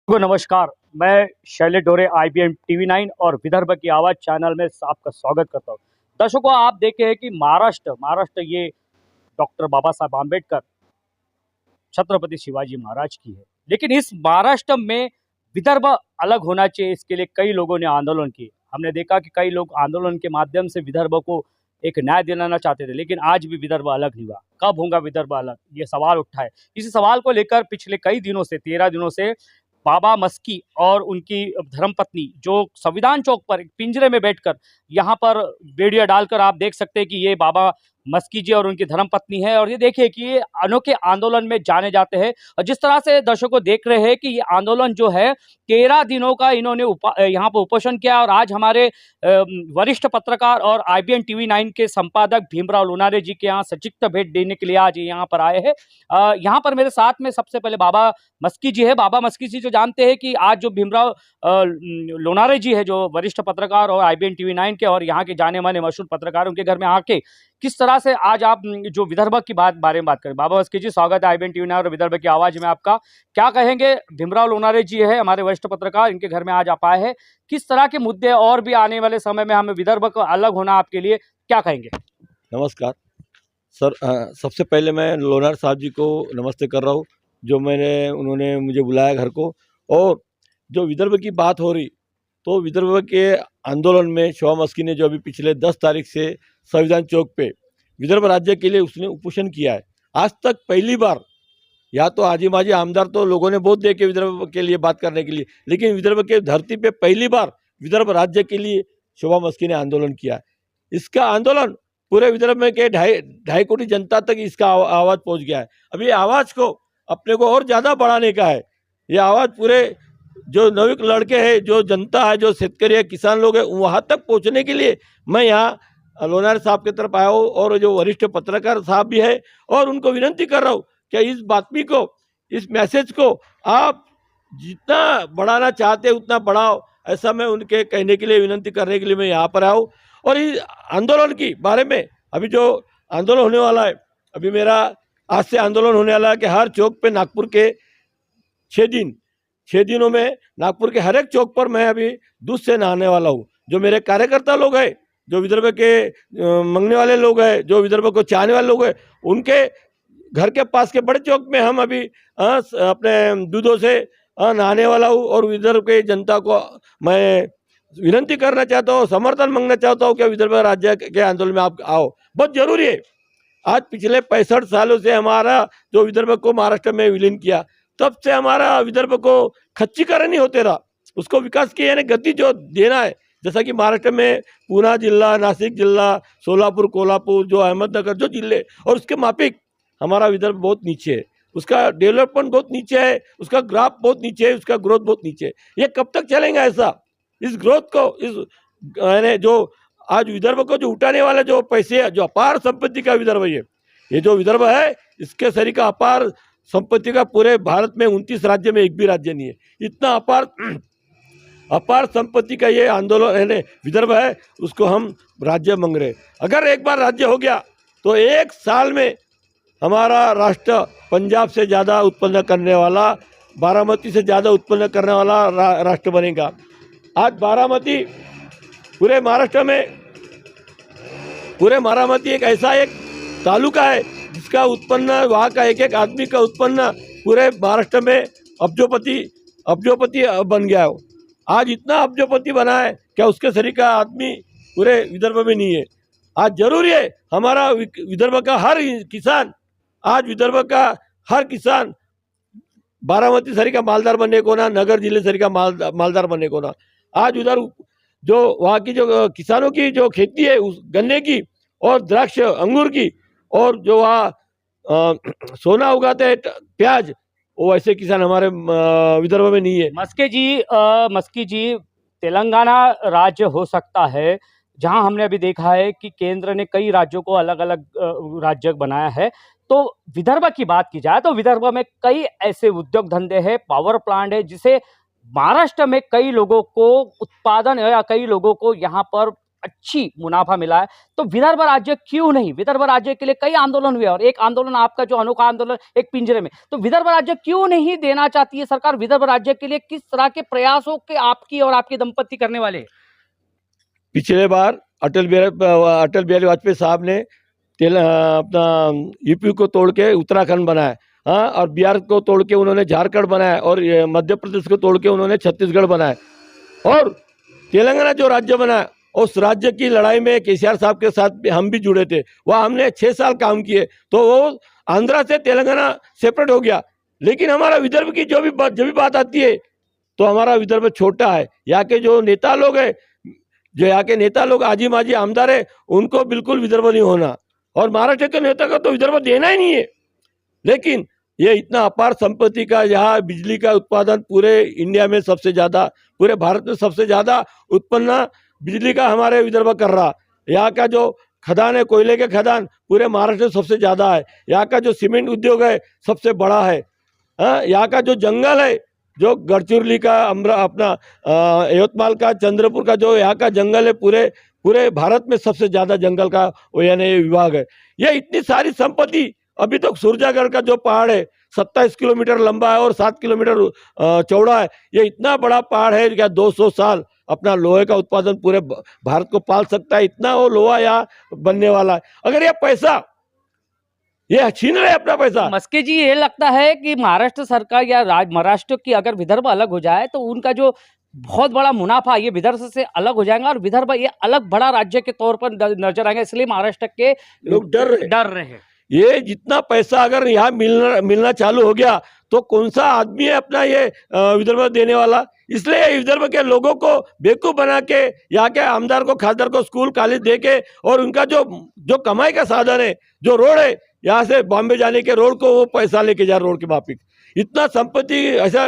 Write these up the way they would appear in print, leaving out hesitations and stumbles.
नमस्कार। मैं शैलेश डोरे IBM TV9 और विदर्भ की आवाज़ चैनल में आपका स्वागत करता हूँ। दर्शकों, आप देखे हैं कि महाराष्ट्र महाराष्ट्र ये डॉक्टर बाबा साहब आम्बेडकर, छत्रपति शिवाजी महाराज की है। लेकिन इस महाराष्ट्र में विदर्भ अलग होना चाहिए, इसके लिए कई लोगों ने आंदोलन किए। हमने देखा कि कई लोग आंदोलन के माध्यम से विदर्भ को एक न्याय दिलाना चाहते थे, लेकिन आज भी विदर्भ अलग नहीं हुआ। कब होगा विदर्भ अलग, ये सवाल उठा है। इसी सवाल को लेकर पिछले कई दिनों से 13 दिनों से बाबा मस्की और उनकी धर्मपत्नी जो संविधान चौक पर एक पिंजरे में बैठकर यहाँ पर बेड़िया डालकर, आप देख सकते हैं कि ये बाबा मस्की जी और उनकी धर्मपत्नी है। और ये देखिए कि ये अनोखे आंदोलन में जाने जाते हैं। और जिस तरह से दर्शकों देख रहे हैं कि ये आंदोलन जो है 13 दिनों का इन्होंने यहाँ पर उपोषण किया। और आज हमारे वरिष्ठ पत्रकार और IBN TV9 के संपादक भीमराव लोनारे जी के यहाँ सचित्र भेंट देने के लिए आज यहाँ पर आए हैं। यहाँ पर मेरे साथ में सबसे पहले बाबा मस्की जी है। बाबा मस्की जी जो जानते हैं कि आज जो भीमराव लोनारे जी है, जो वरिष्ठ पत्रकार और IBN TV9 के और यहाँ के जाने माने मशहूर पत्रकार, उनके घर में आके किस तरह से आज आप जो विदर्भ की बारे में बात करें। बाबा मस्की जी, स्वागत है IBN TV9 और विदर्भ की आवाज में आपका। क्या कहेंगे? भीमराव लोनारे जी है हमारे वरिष्ठ पत्रकार, इनके घर में आज आप आए हैं। किस तरह के मुद्दे और भी आने वाले समय में हमें विदर्भ को अलग होना आपके लिए क्या कहेंगे? नमस्कार सर। सबसे पहले मैं लोनार साहब जी को नमस्ते कर रहा हूँ, जो उन्होंने मुझे बुलाया घर को। और जो विदर्भ की बात हो रही, तो विदर्भ के आंदोलन में शिवा मस्की ने जो अभी पिछले 10 तारीख से संविधान चौक पे विदर्भ राज्य के लिए उसने उपोषण किया है। आज तक पहली बार, या तो आजी माजी आमदार तो लोगों ने बहुत देखे विदर्भ के लिए बात करने के लिए, लेकिन विदर्भ के धरती पे पहली बार विदर्भ राज्य के लिए शिवा मस्की ने आंदोलन किया। इसका आंदोलन पूरे विदर्भ में के ढाई कोटी जनता तक इसका आवाज़ पहुंच गया है। अब ये आवाज़ को अपने को और ज़्यादा बढ़ाने का है। ये आवाज़ पूरे जो नवीक लड़के हैं, जो जनता है, जो शेतकरी है, किसान लोग हैं, वहाँ तक पहुँचने के लिए मैं यहाँ लोनार साहब की तरफ आया हूँ। और जो वरिष्ठ पत्रकार साहब भी है, और उनको विनंती कर रहा हूँ कि इस बातमी को, इस मैसेज को आप जितना बढ़ाना चाहते हैं उतना बढ़ाओ। ऐसा मैं उनके कहने के लिए, विनंती करने के लिए मैं यहाँ पर आया हूँ। और इस आंदोलन की बारे में, अभी जो आंदोलन होने वाला है, अभी मेरा आज से आंदोलन होने वाला है कि हर चौक पे नागपुर के 6 दिनों में नागपुर के हर एक चौक पर मैं अभी दूध से नहाने वाला हूँ। जो मेरे कार्यकर्ता लोग हैं, जो विदर्भ के मांगने वाले लोग हैं, जो विदर्भ को चाहने वाले लोग हैं, उनके घर के पास के बड़े चौक में हम अभी अपने दूधों से नहाने वाला हूँ। और विदर्भ के जनता को मैं विनंती करना चाहता हूँ, समर्थन मांगना चाहता हूँ कि विदर्भ राज्य के आंदोलन में आप आओ, बहुत जरूरी है। आज पिछले 65 सालों से हमारा जो विदर्भ को महाराष्ट्र में विलीन किया, तब से हमारा विदर्भ को खच्चीकरण नहीं होते रहा, उसको विकास की यानी गति जो देना है। जैसा कि महाराष्ट्र में पूना जिला, नासिक जिला, सोलापुर, कोल्हापुर, जो अहमदनगर, जो जिले, और उसके माफिक हमारा विदर्भ बहुत नीचे है। उसका डेवलपमेंट बहुत नीचे है, उसका ग्राफ बहुत नीचे है, उसका ग्रोथ बहुत नीचे है। ये कब तक चलेगा ऐसा? इस ग्रोथ को, इस जो आज विदर्भ को जो उठाने वाले जो पैसे, जो अपार संपत्ति का विदर्भ है, ये जो विदर्भ है, इसके सरी का अपार संपत्ति का पूरे भारत में 29 राज्य में एक भी राज्य नहीं है। इतना अपार संपत्ति का ये आंदोलन है, विदर्भ है, उसको हम राज्य मांग रहे। अगर एक बार राज्य हो गया तो एक साल में हमारा राष्ट्र पंजाब से ज़्यादा उत्पन्न करने वाला, बारामती से ज़्यादा उत्पन्न करने वाला राष्ट्र बनेगा। आज बारामती पूरे बारामती एक ऐसा एक तालुका है जिसका उत्पन्न, वहाँ का एक एक आदमी का उत्पन्न पूरे महाराष्ट्र में अब्जोपति बन गया हो। आज इतना अब्जोपति बना है, क्या उसके सरी का आदमी पूरे विदर्भ में नहीं है। आज जरूरी है हमारा विदर्भ का हर किसान, आज विदर्भ का हर किसान बारामती सरी का मालदार बनने को ना, नगर जिले सरी का मालदार बनने को ना। आज उधर जो वहाँ की जो किसानों की जो खेती है, उस गन्ने की और द्राक्ष अंगूर की, और जो वहाँ सोना उगाते हैं, प्याज, वो ऐसे किसान हमारे विदर्भ में नहीं है। मस्की जी, तेलंगाना राज्य हो सकता है जहां हमने अभी देखा है कि केंद्र ने कई राज्यों को अलग अलग राज्य बनाया है। तो विदर्भ की बात की जाए तो विदर्भ में कई ऐसे उद्योग धंधे हैं, पावर प्लांट है, जिसे महाराष्ट्र में कई लोगों को उत्पादन या कई लोगों को यहाँ पर अच्छी मुनाफा मिला है, तो विदर्भ राज्य क्यों नहीं? विदर्भ राज्य के लिए कई आंदोलन हुए और एक आंदोलन आपका जो अनोखा आंदोलन एक पिंजरे में, तो विदर्भ राज्य क्यों नहीं देना चाहती है सरकार? विदर्भ राज्य के लिए किस तरह के प्रयासों के आपकी और आपकी दंपत्ति करने वाले हैं? पिछले बार अटल बिहारी वाजपेयी साहब ने अपना यूपी को तोड़ के उत्तराखंड बनाया, हाँ, और बिहार को तोड़ के उन्होंने झारखंड बनाया और मध्य प्रदेश को तोड़ के उन्होंने छत्तीसगढ़ बनाया और तेलंगाना जो राज्य बना उस राज्य की लड़ाई में केसीआर साहब के साथ हम भी जुड़े थे। वह हमने 6 साल काम किए, तो वो आंध्रा से तेलंगाना सेपरेट हो गया। लेकिन हमारा विदर्भ की जब भी बात आती है तो हमारा विदर्भ छोटा है। यहाँ के जो नेता लोग हैं, जो यहाँ के नेता लोग आजी माजी आमदार है, उनको बिल्कुल विदर्भ नहीं होना और महाराष्ट्र के नेता का तो विदर्भ देना ही नहीं है। लेकिन ये इतना अपार संपत्ति का, यहाँ बिजली का उत्पादन पूरे इंडिया में सबसे ज़्यादा, पूरे भारत में सबसे ज़्यादा उत्पन्न बिजली का हमारे विदर्भ कर रहा। यहाँ का जो खदान है, कोयले के खदान पूरे महाराष्ट्र में सबसे ज़्यादा है। यहाँ का जो सीमेंट उद्योग है सबसे बड़ा है। हाँ, यहाँ का जो जंगल है, जो गढ़चिरौली का, अपना यवतमाल का, चंद्रपुर का जो यहाँ का जंगल है, पूरे भारत में सबसे ज़्यादा जंगल का वो यानी विभाग है। ये इतनी सारी संपत्ति, अभी तक सूरजागढ़ का जो पहाड़ है 27 किलोमीटर लंबा है और 7 किलोमीटर चौड़ा है। ये इतना बड़ा पहाड़ है क्या 200 साल अपना लोहे का उत्पादन पूरे भारत को पाल सकता है। इतना वो लोहा यहाँ बनने वाला है। अगर ये पैसा ये छीन रहे अपना पैसा। मस्के जी, ये लगता है कि महाराष्ट्र सरकार या महाराष्ट्र की अगर विदर्भ अलग हो जाए तो उनका जो बहुत बड़ा मुनाफा ये विदर्भ से अलग हो जाएगा और विदर्भ ये अलग बड़ा राज्य के तौर पर नजर आएगा, इसलिए महाराष्ट्र के लोग डर रहे हैं। ये जितना पैसा अगर यहाँ मिलना चालू हो गया तो कौन सा आदमी है अपना ये विदर्भ देने वाला। इसलिए विदर्भ के लोगों को बेवकूफ बना के, यहाँ के आमदार को, खासदार को स्कूल कॉलेज दे के, और उनका जो कमाई का साधन है, जो रोड है, यहाँ से बॉम्बे जाने के रोड को वो पैसा लेके जा, रोड के माफिक इतना संपत्ति ऐसा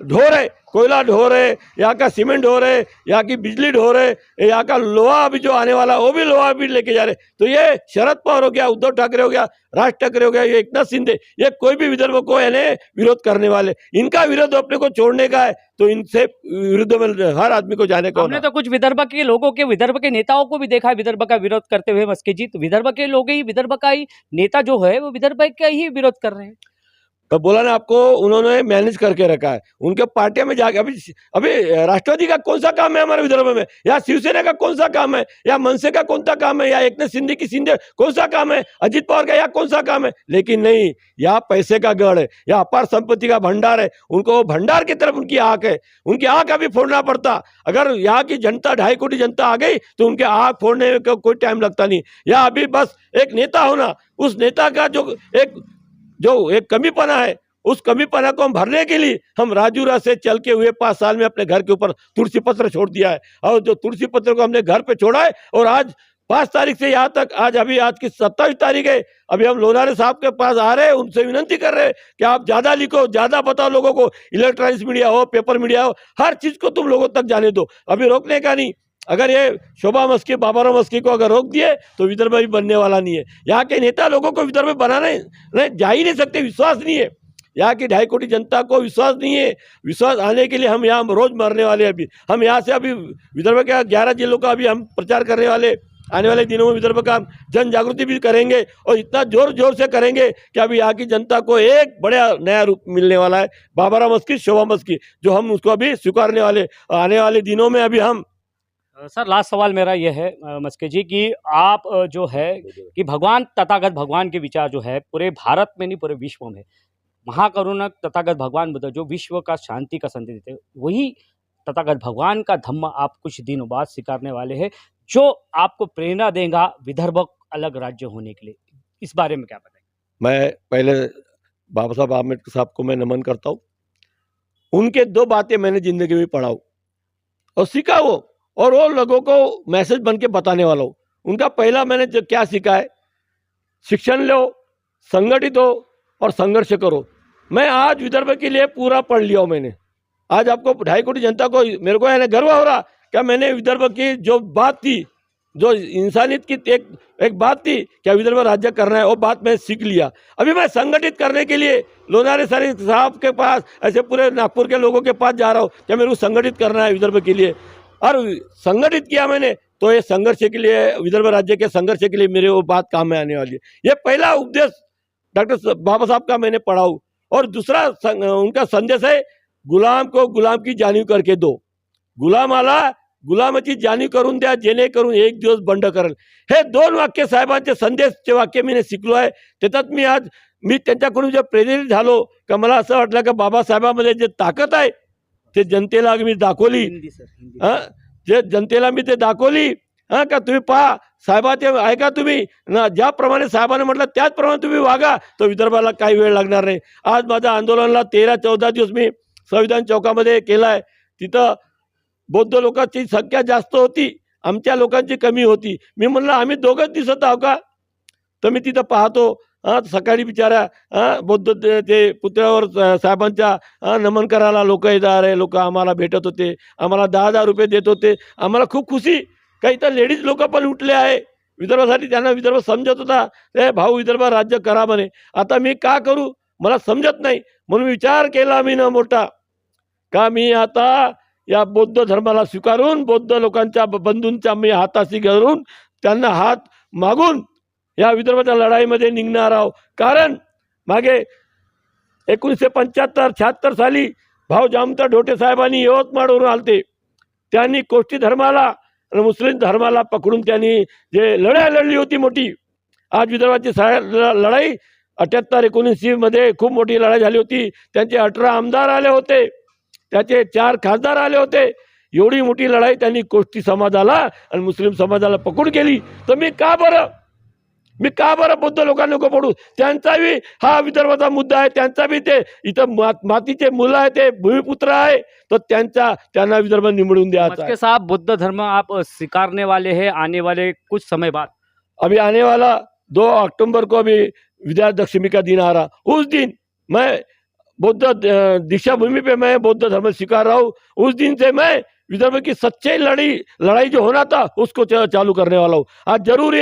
ढो रहे, कोयला ढो रहे, यहाँ का सीमेंट ढो रहे, यहाँ की बिजली ढो रहे, यहाँ का लोहा अभी जो आने वाला वो भी लोहा भी लेके जा रहे। तो ये शरद पवार हो गया, उद्धव ठाकरे हो गया, राज ठाकरे हो गया, ये एकनाथ शिंदे, ये कोई भी विदर्भ को यानी विरोध करने वाले, इनका विरोध अपने को छोड़ने का है तो इनसे विरुद्ध में हर आदमी को जाने का। हमने तो कुछ विदर्भ के लोगों के, विदर्भ के नेताओं को भी देखा है विदर्भ का विरोध करते हुए मस्के जी। तो विदर्भ के लोग ही, विदर्भ का ही नेता जो है वो विदर्भ का ही विरोध कर रहे हैं। तो बोला ना आपको, उन्होंने मैनेज करके रखा है। उनके पार्टियों में जाके अभी राष्ट्रवादी का कौन सा काम है हमारे विदर्भ में, या शिवसेना का कौन सा काम है, या मनसे का कौन सा काम है, या एकनाथ शिंदे की कौन सा काम है, अजित पवार का या कौन सा काम है। लेकिन नहीं, यहाँ पैसे का गढ़ है, यहाँ अपार संपत्ति का भंडार है। उनको वो भंडार की तरफ उनकी आंख है, उनकी आंख अभी फोड़ना पड़ता। अगर यहाँ की जनता 2.5 कोटी जनता आ गई तो उनके आंख फोड़ने का कोई टाइम लगता नहीं। यहाँ अभी बस एक नेता होना, उस नेता का जो एक कमीपना है, उस कमीपना को हम भरने के लिए हम राजूरा से चल के हुए 5 साल में अपने घर के ऊपर तुलसी पत्र छोड़ दिया है। और जो तुलसी पत्र को हमने घर पे छोड़ा है, और आज 5 तारीख से यहाँ तक, आज की 27 तारीख है, अभी हम लोनारे साहब के पास आ रहे हैं, उनसे विनती कर रहे हैं कि आप ज्यादा लिखो, ज्यादा बताओ लोगों को, इलेक्ट्रॉनिक्स मीडिया हो, पेपर मीडिया हो, हर चीज को तुम लोगों तक जाने दो। अभी रोकने का नहीं। अगर ये शोभा मस्की, बाबूराव मस्की को अगर रोक दिए तो विदर्भ भी बनने वाला नहीं है। यहाँ के नेता लोगों को विदर्भ बनाने जा ही नहीं सकते, विश्वास नहीं है। यहाँ की 2.5 कोटी जनता को विश्वास नहीं है। विश्वास आने के लिए हम यहाँ रोज मरने वाले। अभी हम यहाँ से अभी विदर्भ के 11 जिलों का अभी हम प्रचार करने वाले। आने वाले दिनों में विदर्भ का जन जागृति भी करेंगे और इतना जोर से करेंगे कि अभी यहाँ की जनता को एक बड़ा नया रूप मिलने वाला है। बाबूराव मस्की, शोभा मस्की, जो हम उसको अभी स्वीकारने वाले आने वाले दिनों में। अभी हम सर, लास्ट सवाल मेरा यह है मस्के जी कि आप जो है कि भगवान तथागत भगवान के विचार जो है पूरे भारत में नहीं पूरे विश्व में, महाकरुणक तथागत भगवान बुद्ध जो विश्व का शांति का संदेश देते हैं, वही तथागत भगवान का धम्म आप कुछ दिनों बाद स्वीकारने वाले हैं, जो आपको प्रेरणा देगा विदर्भ अलग राज्य होने के लिए। इस बारे में क्या बताएंगे? मैं पहले बाबा साहब आम्बेडकर साहब को मैं नमन करता हूँ। उनके 2 बातें मैंने जिंदगी में पढ़ा और सीखा और वो लोगों को मैसेज बन के बताने वाला हूँ। उनका पहला मैंने जो क्या सीखा है, शिक्षण लो, संगठित हो और संघर्ष करो। मैं आज विदर्भ के लिए पूरा पढ़ लिया हूँ। मैंने आज आपको 2.5 कोटी जनता को, मेरे को गर्व हो रहा क्या मैंने विदर्भ की जो बात थी, जो इंसानियत की एक बात थी, क्या विदर्भ राज्य करना है, वो बात मैं सीख लिया। अभी मैं संगठित करने के लिए लोनारे साहब के पास, ऐसे पूरे नागपुर के लोगों के पास जा रहा हूँ। क्या मेरे को संगठित करना है विदर्भ के लिए, और संगठित किया मैंने। तो ये संघर्ष के लिए, विदर्भ राज्य के संघर्ष के लिए मेरे वो बात काम में आने वाली है। ये पहला उपदेश डॉक्टर बाबा साहब का मैंने पढ़ा हूँ। और दूसरा उनका संदेश है, गुलाम को गुलाम की जाणीव करके दो, गुलामाला गुलामाची जाणीव करून द्या, जेणेकरून एक दिवस बंड करेल. हे दोन वाक्य साहेबांचे संदेशचे वाक्य मी शिकलो आहे. त्याच्यात मी त्यांच्याकडून जे प्रेरित झालो का मला असं वाटलं का बाबासाहेबांमध्ये जे ताकद आहे ते जनतेला मी दाखवली. जे जनतेला मी ते दाखवली का तुम्ही पहा साहेबाचे ऐका, तुम्ही ना ज्याप्रमाणे साहेबांनी म्हटलं त्याचप्रमाणे तुम्ही वागा, तर विदर्भाला काही वेळ लागणार नाही. आज माझ्या आंदोलनाला 13-14 दिवस मी संविधान चौकामध्ये केलाय. तिथं बौद्ध लोकांची संख्या जास्त होती, आमच्या लोकांची कमी होती. मी म्हणलं आम्ही दोघंच दिसत आहो का? तर मी तिथं पाहतो सकाळी बिचारा बौद्ध ते पुतळ्यावर साहेबांच्या नमन करायला लोक येणार आहे. लोक आम्हाला भेटत होते, आम्हाला 10,000 रुपये देत होते. आम्हाला खूप खुशी. काही तर लेडीज लोक पण उठले आहे विदर्भासाठी. त्यांना विदर्भ समजत होता, ए भाऊ विदर्भ राज्य करा म्हणे. आता मी का करू मला समजत नाही. म्हणून विचार केला मी ना मोठा का मी आता या बौद्ध धर्माला स्वीकारून बौद्ध लोकांच्या बंधूंच्या मी हाताशी घालून त्यांना हात मागून या विदर्भाच्या लढाईमध्ये निघणार आहोत. कारण मागे 1975-76 साली भाऊ जामता ढोटे साहेबांनी यवतमाळवरून आलते. त्यांनी कोष्टी धर्माला आणि मुस्लिम धर्माला पकडून त्यांनी जे लढाई लढली होती मोठी. आज विदर्भाची लढाई 78-79 मध्ये खूप मोठी लढाई झाली होती. त्यांचे 18 आमदार आले होते, त्याचे 4 खासदार आले होते. एवढी मोठी लढाई त्यांनी कोष्टी समाजाला आणि मुस्लिम समाजाला पकडून केली. तर मी का बरं बौद्ध लोकांना नको पडू? त्यांचा बी हा विदर्भाचा मुद्दा आहे. त्यांचा बी ते इथं मातीचे मुलं आहे, ते भूमिपुत्र आहे, तर त्यांना विदर्भ निवडून द्यायचा है. साहब बुद्ध धर्म आप स्वीकारने वाले हैं आने वाले कुछ समय बाद? अभी आने वाला 2 अक्टूबर को अभी विद्या दशमी का दिन आ रहा. उस दिन मैं बौद्ध दीक्षा भूमि पे मैं बौद्ध धर्म स्वीकार रहा हूँ. उस दिन से मैं विदर्भ की सच्ची लड़ाई जो होना था उसको चालू करने वाला हूँ. आज जरूर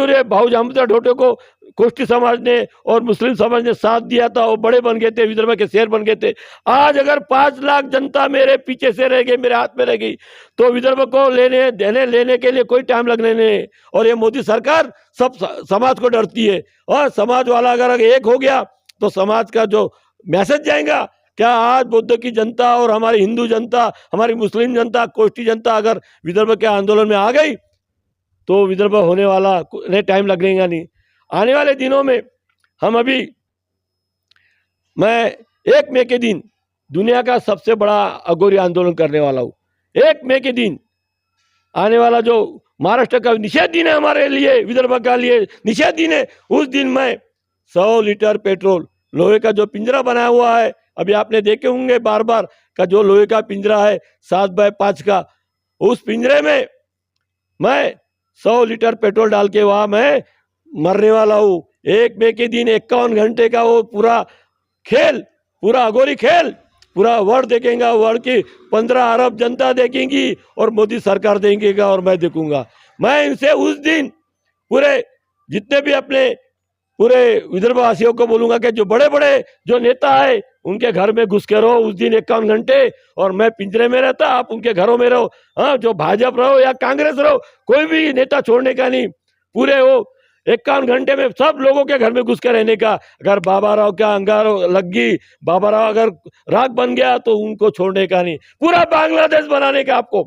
है भाऊ जामता ढोटे को कोष्टी समाज ने और मुस्लिम समाज ने साथ दिया था. वो बड़े बन गए थे, विदर्भ के शेर बन गए थे. आज अगर 5 लाख जनता मेरे पीछे से रह गई, मेरे हाथ में रह गई, तो विदर्भ को लेने के लिए कोई टाइम लगने नहीं. और ये मोदी सरकार सब समाज को डरती है. और समाज वाला अगर एक हो गया तो समाज का जो मैसेज जाएगा क्या, आज बौद्ध की जनता और हमारी हिंदू जनता, हमारी मुस्लिम जनता, कोष्टी जनता अगर विदर्भ के आंदोलन में आ गई तो विदर्भ होने वाला नहीं, टाइम लगेगा नहीं. आने वाले दिनों में मैं 1 मई के दिन दुनिया का सबसे बड़ा अघोरी आंदोलन करने वाला हूँ. 1 मई के दिन आने वाला जो महाराष्ट्र का निषेध दिन है, हमारे लिए विदर्भ का लिए निषेध दिन है. उस दिन मैं 100 लीटर पेट्रोल, लोहे का जो पिंजरा बनाया हुआ है, अभी आपने देखे होंगे बार का जो लोहे का पिंजरा है 7x5 का, उस पिंजरे में मैं 100 लीटर पेट्रोल डाल के वहां मैं मरने वाला हूँ. 1 मई के दिन 51 घंटे का वो पूरा अघोरी खेल पूरा वर्ल्ड देखेगा. वर्ल्ड की 15 अरब जनता देखेंगी और मोदी सरकार देखेगा और मैं देखूंगा. मैं इनसे उस दिन पूरे जितने भी अपने पूरे विदर्भवासियों को बोलूंगा कि जो बड़े जो नेता है उनके घर में घुस के रहो उस दिन 51 घंटे. और मैं पिंजरे में रहता, आप उनके घरों में रहो. हाँ, जो भाजपा रहो या कांग्रेस रहो, कोई भी नेता छोड़ने का नहीं. पूरे वो 51 घंटे में सब लोगों के घर में घुस के रहने का. अगर बाबा राव का अंगार लग गई, बाबा राव अगर राग बन गया तो उनको छोड़ने का नहीं. पूरा बांग्लादेश बनाने का, आपको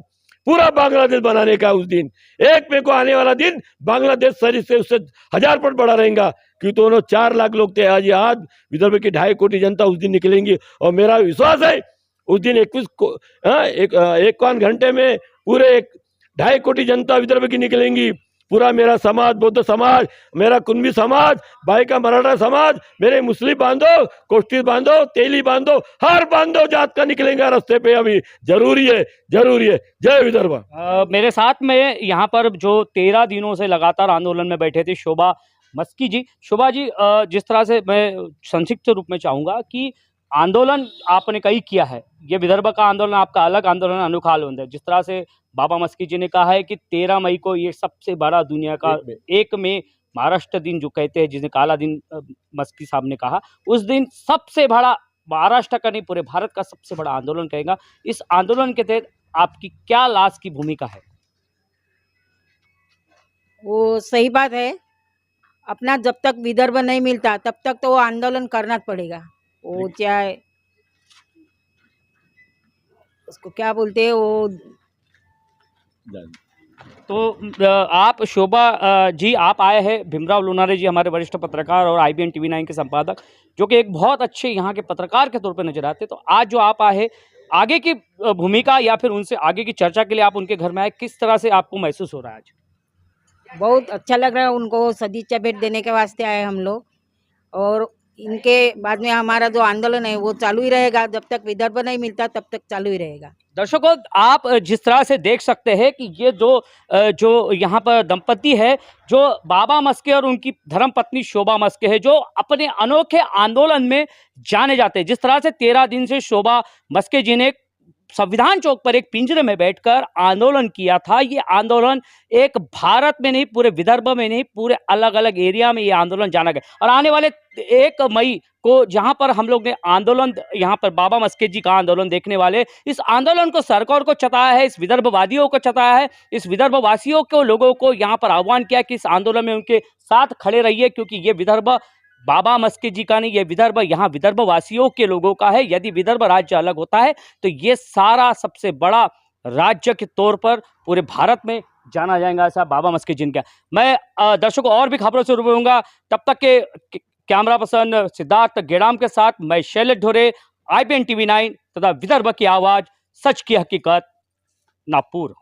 पूरा बांग्लादेश बनाने का. उस दिन 1 मई को आने वाला दिन बांग्लादेश शरीर से उससे 1000 पट बड़ा रहेगा. क्योंकि दोनों 4 लाख लोग थे. आज विदर्भ की 2.5 कोटी जनता उस दिन निकलेंगी. और मेरा विश्वास है उस दिन 51 घंटे में पूरे 2.5 कोटी जनता विदर्भ की निकलेंगी. पूरा मेरा समाज, बौद्ध समाज, मेरा कुनबी समाज, भाई का मराठा समाज, मेरे मुस्लिम बांधो, कोष्टी बांधो, तेली बांधो, हर बांधो जात का निकलेगा रास्ते पे. अभी जरूरी है. जय विदर्भ. मेरे साथ में यहाँ पर जो 13 दिनों से लगातार आंदोलन में बैठे थे शोभा मस्की जी. शोभा जी, जिस तरह से मैं संक्षिप्त रूप में चाहूँगा कि आंदोलन आपने कई किया है, ये विदर्भ का आंदोलन आपका अलग आंदोलन, अनोखा आंदोलन है. जिस तरह से बाबा मस्की जी ने कहा है कि 13 मई को ये सबसे बड़ा दुनिया का 1 मई महाराष्ट्र दिन जो कहते हैं, जिसने काला दिन मस्की साहब ने कहा, उस दिन सबसे बड़ा महाराष्ट्र का नहीं पूरे भारत का सबसे बड़ा आंदोलन कहेगा. इस आंदोलन के तहत आपकी क्या लास्ट की भूमिका है? वो सही बात है। अपना जब तक विदर्भ नहीं मिलता तब तक तो वो आंदोलन करना पड़ेगा। वो चाहे उसको क्या बोलते हैं वो। तो आप शोभा जी, आप आए हैं, भीमराव लोनारे जी हमारे वरिष्ठ पत्रकार और IBN टीवी 9 के संपादक, जो कि एक बहुत अच्छे यहाँ के पत्रकार के तौर पे नजर आते हैं। तो आज जो आप आए हैं, आगे की भूमिका या फिर उनसे आगे की चर्चा के लिए आप उनके घर में आए, किस तरह से आपको महसूस हो रहा है आज? बहुत अच्छा लग रहा है, उनको सदिच्छा भेंट देने के वास्ते आए हम लोग। और इनके बाद में हमारा जो आंदोलन है वो चालू ही रहेगा, जब तक विदर्भ नहीं मिलता तब तक चालू ही रहेगा। दर्शकों, आप जिस तरह से देख सकते हैं कि ये जो यहाँ पर दंपति है, जो बाबा मस्के और उनकी धर्मपत्नी शोभा मस्के है, जो अपने अनोखे आंदोलन में जाने जाते हैं। जिस तरह से 13 दिन से शोभा मस्के जी ने संविधान चौक पर एक पिंजरे में बैठकर आंदोलन किया था। ये आंदोलन एक भारत में नहीं, पूरे विदर्भ में नहीं, पूरे अलग अलग एरिया में ये आंदोलन जाना गया। और आने वाले 1 मई को जहां पर हम लोग ने आंदोलन, यहाँ पर बाबा मस्के जी का आंदोलन देखने वाले, इस आंदोलन को सरकार को चताया है, इस विदर्भवादियों को चताया है, इस विदर्भवासियों को, लोगों को यहाँ पर आह्वान किया कि इस आंदोलन में उनके साथ खड़े रहिए, क्योंकि ये विदर्भ बाबा मस्के जी का नहीं, ये विदर्भ यहाँ विदर्भवासियों के लोगों का है। यदि विदर्भ राज्य अलग होता है तो ये सारा सबसे बड़ा राज्य के तौर पर पूरे भारत में जाना जाएगा, ऐसा बाबा मस्के जी का। मैं दर्शकों और भी खबरों से रूबरू होऊंगा, तब तक के कैमरा पर्सन सिद्धार्थ गेड़ाम के साथ मैं शैलेश ढोरे, IBN टीवी 9 तथा विदर्भ की आवाज, सच की हकीकत, नागपुर।